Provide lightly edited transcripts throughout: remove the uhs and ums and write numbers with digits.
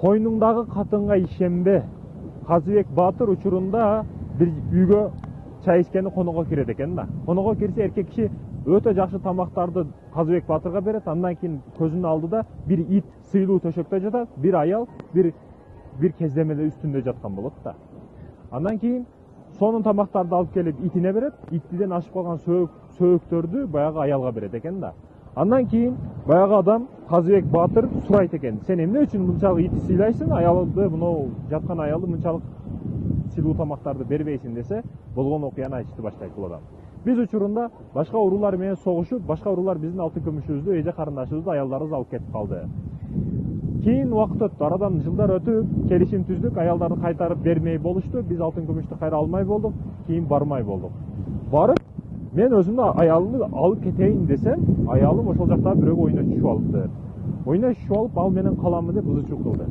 Койнуңдагы катынга ишенбе. Казыбек Батыр учурунда бир үйгө чай ичкени конокко кирет экен да. Конокко кирсе эркек киши өтө жакшы тамактарды Казыбек Батырга берет. Андан кийин көзүнүн алдыда бир ит сыйлуу төшөктө жатат, бир аял бир кездемеле үстүндө жаткан болот да. Андан кийин сонун тамактарды алып келип итине берет. Иттиден ашып калган сөөктөрдү баягы аялга берет экен да. Андан кийин баягы адам Казыбек Батыр сурайт экен: "Сен эмне үчүн мынчалык итти сыйлайсың, аялды, мынау жаткан аялды мынчалык сыйлуу тамактарды бербейсиң?" десе, болгон окуяны айтышты баштайт бул адам. Биз учурунда башка уруулар менен согушуп, башка уруулар биздин алтын күмүшүбүздү, эже карындашыбызды, аялдарыбызды алып кетип калды. Кийин убакыт өттү, арадан жылдар өтүп, келишим түздүк, аялдарды кайтарып бермей болушту. Биз алтын күмүштү кайра алмай болдук, кийин бармай болдук. Барып, мен өзүмдү аялымды алып кетейин десем, аялым ошол жакта бирөөгө ойношуп алыптыр. Ойношуп алып, ал менен каламын деп бузучулук кылды.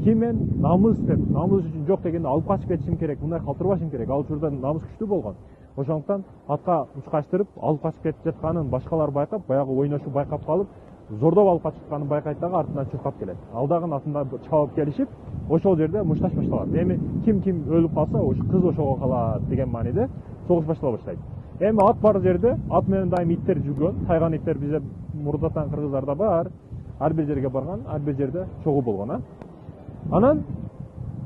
Кийин мен намыс деп, намыс үчүн жок дегенде алып качып кетишим керек, мындай калтырбашым керек. Ал учурда намыс күчтүү болгон. Ошондуктан атка учкачтырып алып качып кетип жатканын башкалар байкап, баягы ойношуп байкап калып, зордоп алып качып жатканын байкайт дагы артынан чуркап келет. Ал дагы атынан чабып келишип, ошол жерде мушташ башталат. Эми ким өлүп калса, кыз ошого калат деген мааниде согуш баштала баштайт. Эми ат бар жерде, ат менен дайым иттер жүргөн, тайган иттер бизде мурдатан кыргыздарда бар. Ар бир жерге барган, ар бир жерде чогуу болгон, а. Анан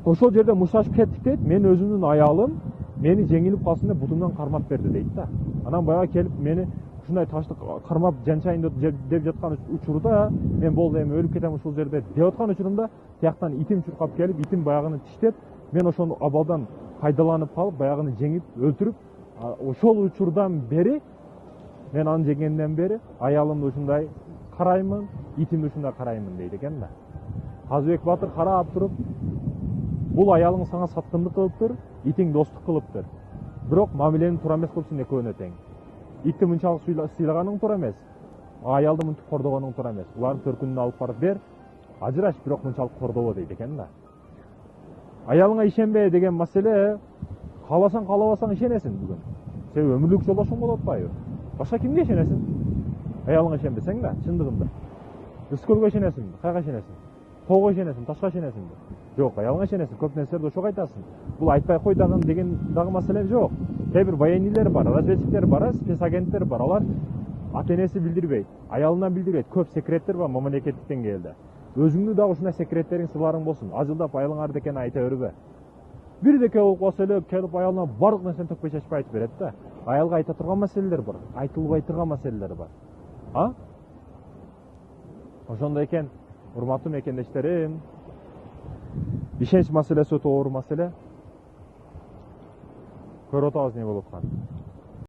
ошол жерде мушташып кеттик дейт, мен өзүмдүн аялым мени жеңилип калсын деп бутумдан кармап берди дейт да. Анан баягы келип мени ушундай таштык кармап жанчайын деп жаткан учурда, мен болду эми өлүп кетем ушул жерде деп аткан учурумда, тияктан итим чуркап келип, итим баягыны тиштеп, мен ошону абалдан пайдаланып калып, баягыны жеңип, өлтүрүп, ошол учурдан бери, мен аны жеңгенден бери аялымды ушундай караймын, итимди ушундай караймын дейт экен да. Казыбек Батыр карап туруп, бул аялың сага саткындык кылыптыр, итиң достук кылыптыр. Бирок мамилени туура эмес кылыпсың экөөнө тең. Итти мынчалык сыйлаганың туура эмес. Аялды мынтип кордогонуң туура эмес. Улардын төркүнүнө алып барып бер, ажыраш, бирок мынчалык кордобо дейт экен да. Аялыңа ишенбе деген маселе, кааласаң каалабасаң ишенесиң бүгүн. Себеби өмүрлүк жолдошуң болуп атпайбы? Башка кимге ишенесиң? Аялыңа ишенбесең да, чындыгында. Рыскөлгө ишенесиңби? Кайга ишенесиң? Тоого ишенесиң, ташка ишенесиңби? Жок, аялыңа ишенесиң. Көп нерселерди ошого айтасың. Бул айтпай кой деген дагы маселе жок. Кээ бир военныйлер бар, разведчиктер бар, спецагенттер бар. Алар ата-энеси билдирбейт, аялына билдирбейт. Көп секреттер бар мамлекеттик деңгээлде. Өзүңдүн дагы ушундай секреттериң, сырларың болсун. Ажылдап аялыңар экенин айта бербе. Бирдеке болуп калса эле келип аялына бардык нерсени төкпөй чачпай айтып берет да. Аялга айта турган маселелер бар, айтылбай турган маселелер бар. А? Ошондой экен, урматтуу мекендештерим. Ишенич маселеси өтө оор маселе. Көрүп атабыз эмне болуп атканын.